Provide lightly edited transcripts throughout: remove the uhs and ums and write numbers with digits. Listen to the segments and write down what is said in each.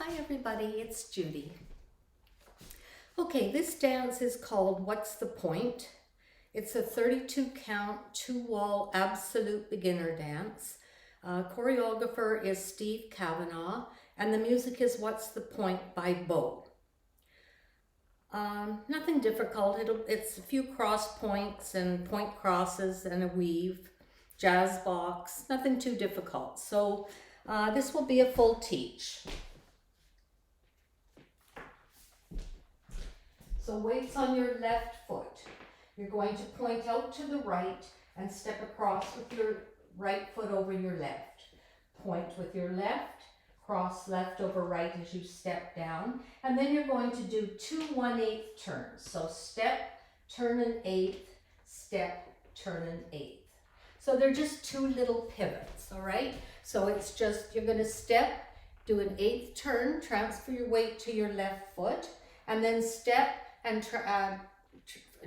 Hi everybody, it's Judy. Okay, this dance is called What's the Point? It's a 32 count, 2-wall absolute beginner dance. Choreographer is Steve Kavanaugh, and the music is What's the Point by Bo. Nothing difficult. It's a few cross points and point crosses and a weave, jazz box, nothing too difficult. So this will be a full teach. So weights on your left foot. You're going to point out to the right and step across with your right foot over your left. Point with your left, cross left over right as you step down. And then you're going to do 2 1/8 turns. So step, turn an eighth, step, turn an eighth. So they're just 2 little pivots, all right? So it's just, you're gonna step, do an 1/8 turn, transfer your weight to your left foot, and then step and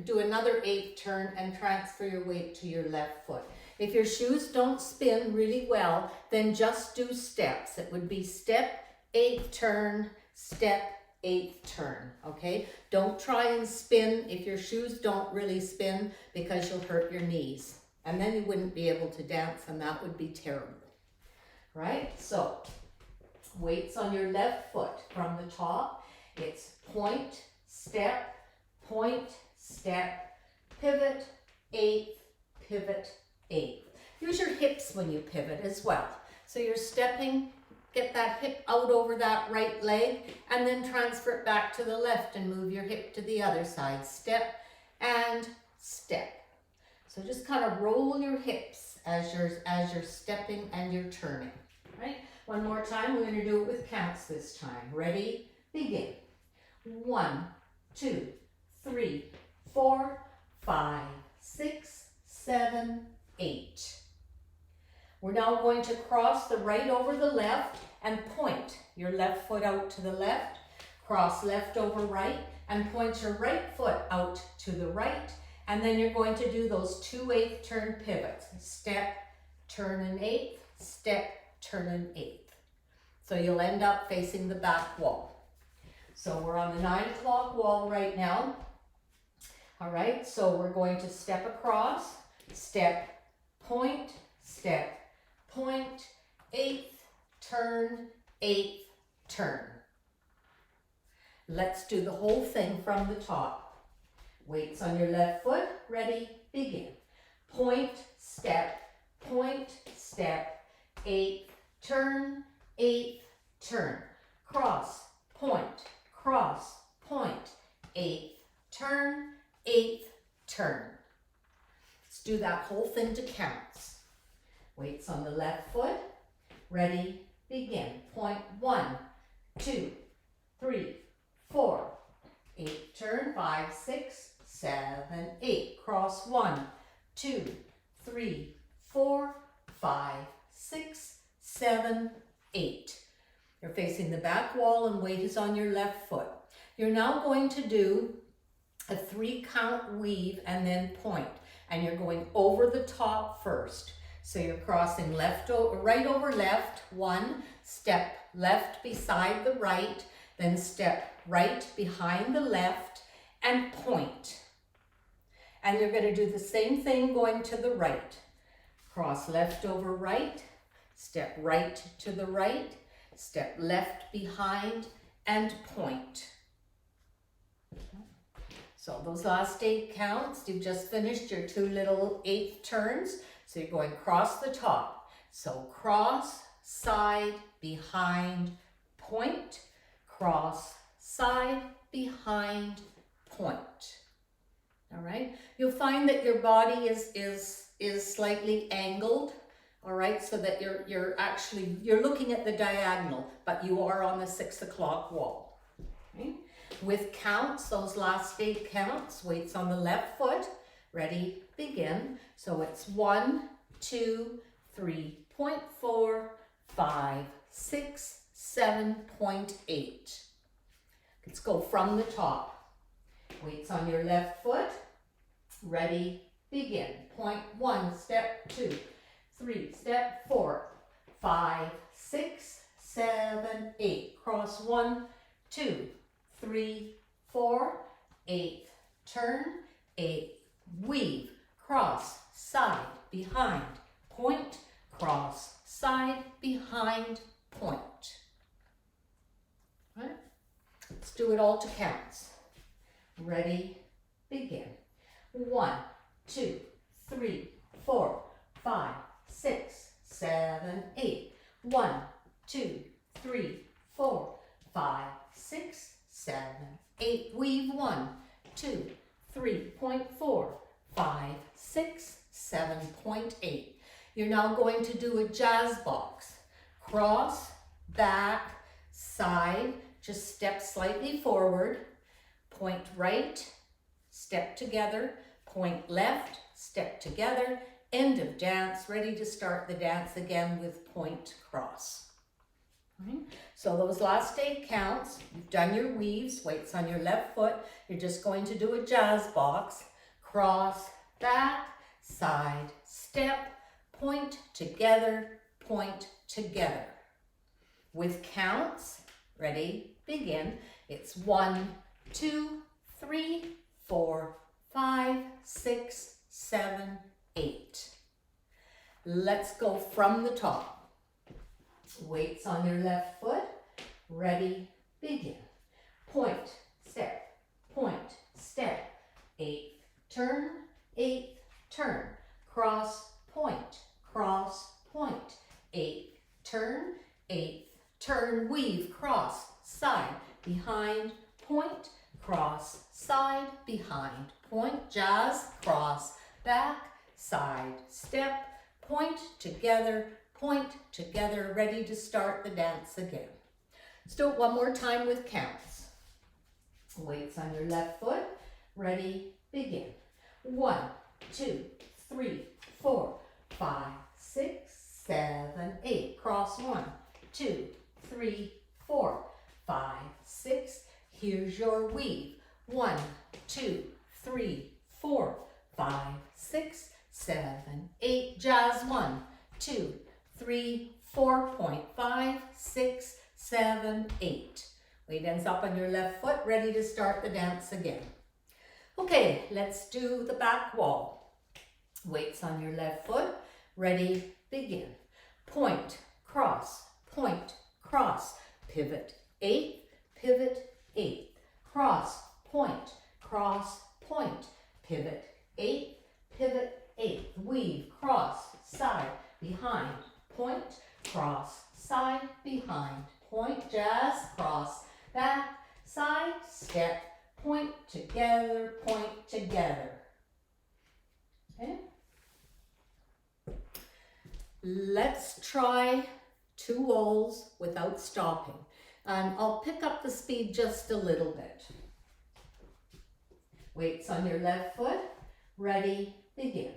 do another 1/8 turn and transfer your weight to your left foot. If your shoes don't spin really well, then just do steps. It would be step, 1/8 turn, step, 1/8 turn, okay? Don't try and spin if your shoes don't really spin because you'll hurt your knees. And then you wouldn't be able to dance and that would be terrible, right? So, weights on your left foot from the top. It's point, step, point, step, pivot, 1/8, pivot, 1/8. Use your hips when you pivot as well. So you're stepping, get that hip out over that right leg, and then transfer it back to the left and move your hip to the other side. Step and step. So just kind of roll your hips as you're stepping and you're turning, right? One more time, we're going to do it with counts this time. Ready? Begin. 1, 2, 3, 4, 5, 6, 7, 8. We're now going to cross the right over the left and point your left foot out to the left, cross left over right, and point your right foot out to the right, and then you're going to do those 2 1/8 turn pivots. Step, turn an 1/8, step, turn an 1/8. So you'll end up facing the back wall. So we're on the 9 o'clock wall right now. All right, so we're going to step across, step, point, 1/8 turn, 1/8 turn. Let's do the whole thing from the top. Weights on your left foot, ready, begin. Point, step, 1/8 turn, 1/8 turn. Cross, point, 1/8 turn, 1/8 turn. Let's do that whole thing to counts. Weights on the left foot, ready, begin. Point 1, 2, 3, 4, 1/8 turn, 5, 6, 7, 8. Cross 1, 2, 3, 4, 5, 6, 7, 8. You're facing the back wall and weight is on your left foot. You're now going to do a 3 count weave and then point. And you're going over the top first. So you're crossing right over left, 1, step left beside the right, then step right behind the left and point. And you're going to do the same thing going to the right. Cross left over right, step right to the right, step left behind and point. So those last 8 counts, you've just finished your 2 little 1/8 turns. So you're going across the top. So cross, side, behind, point, cross, side, behind, point. All right. You'll find that your body is slightly angled. All right, so that you're looking at the diagonal, but you are on the 6 o'clock wall. Okay? With counts, those last 8 counts, weights on the left foot, ready, begin. So it's 1, 2, 3.4, 5, 6, 7.8. Let's go from the top. Weights on your left foot, ready, begin. Point 1, step 2, 3, step 4, 5, 6, 7, 8. Cross 1, 2, 3, 4. 8th, turn, 8, weave, cross, side, behind, point, cross, side, behind, point. Right? Let's do it all to counts. Ready, begin. 1, 2, 3, 4, 5, 6, 7, 8. 1, 2, 3, 4, 5, 6, 7, 8. Weave 1, 2, 3.4, 5, 6, 7.8. You're now going to do a jazz box. Cross, back, side, just step slightly forward, point right, step together, point left, step together, end of dance, ready to start the dance again with point cross. Right? So those last 8 counts, you've done your weaves, weights on your left foot, you're just going to do a jazz box, cross, back, side, step, point together, point together. With counts, ready, begin. It's 1, 2, 3, 4, 5, 6, 7, 8. Let's go from the top. Weights on your left foot, ready, begin. Point, step, 8th, turn, 8th, turn, cross, point, 8th, turn, 8th, turn, weave, cross, side, behind, point, cross, side, behind, point, jazz, cross, back, side, step, point together, ready to start the dance again. Let's do it one more time with counts. Weights on your left foot, ready, begin. 1, 2, 3, 4, 5, 6, 7, 8. Cross 1, 2, 3, 4, 5, 6. Here's your weave. 1, 2, 3, 4, 5, 6, 7, 8. Jazz 1, 2, 3, 4.5, 6, 7, 8. Weight ends up on your left foot, ready to start the dance again. Okay, let's do the back wall. Weights on your left foot, ready, begin. Point, cross, pivot, 8, pivot, 8. Cross, point, pivot, 8, pivot, 8. Weave, cross, side, behind, point, cross, side, behind, point, jazz, cross, back, side, step, point together, Okay? Let's try 2 rolls without stopping. And I'll pick up the speed just a little bit. Weights on your left foot, ready, begin.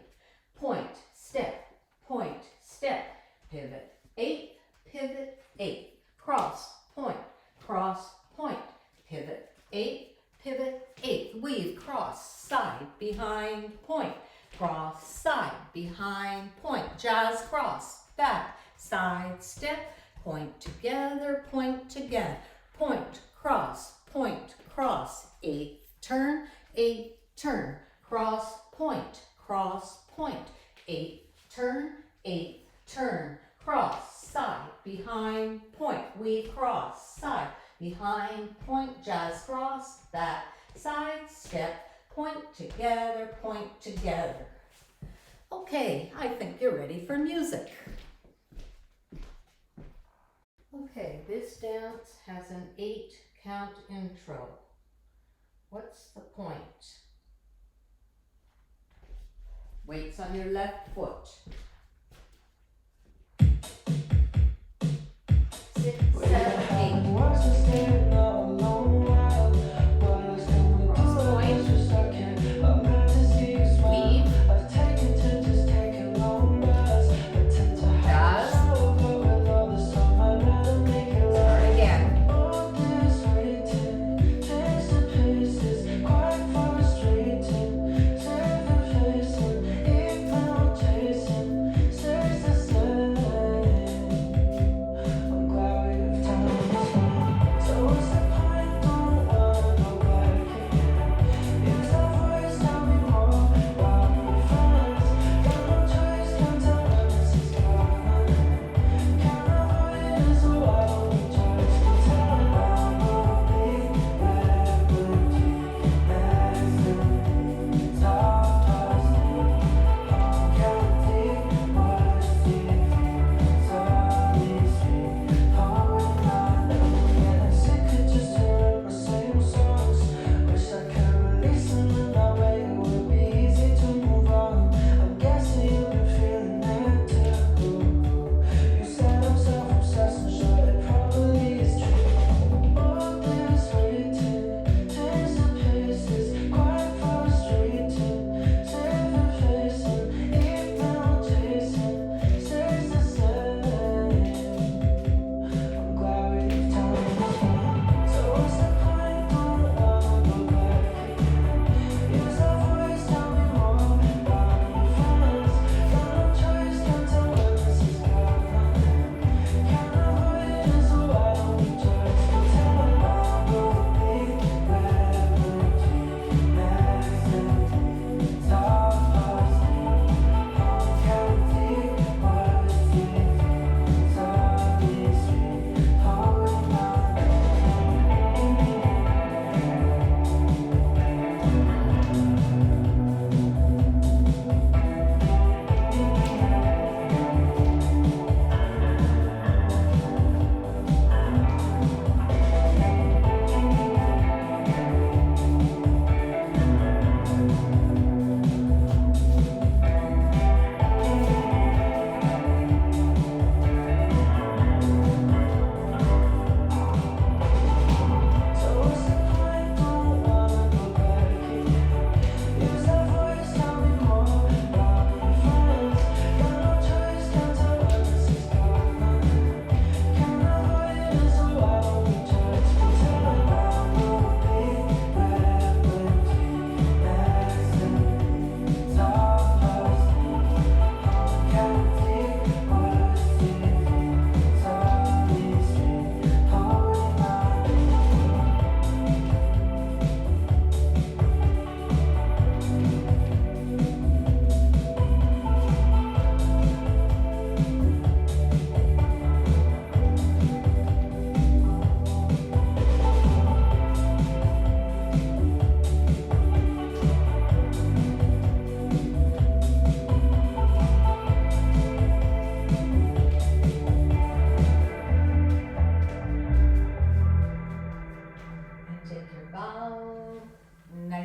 Point, step, pivot, 8, pivot, 8. Cross, point, pivot, 8, pivot, 8. Weave, cross, side, behind, point, cross, side, behind, point. Jazz, cross, back, side, step, point together, point, cross, 8th, turn, 8th, turn, cross, point, 8th, turn, 8th, turn, cross, side, behind, point, weave, cross, side, behind, point, jazz, cross, back, side, step, point together, Okay, I think you're ready for music. Okay, this dance has an 8-count intro. What's the point? Weights on your left foot. 6, 7, 8.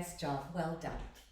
Nice job. Well done.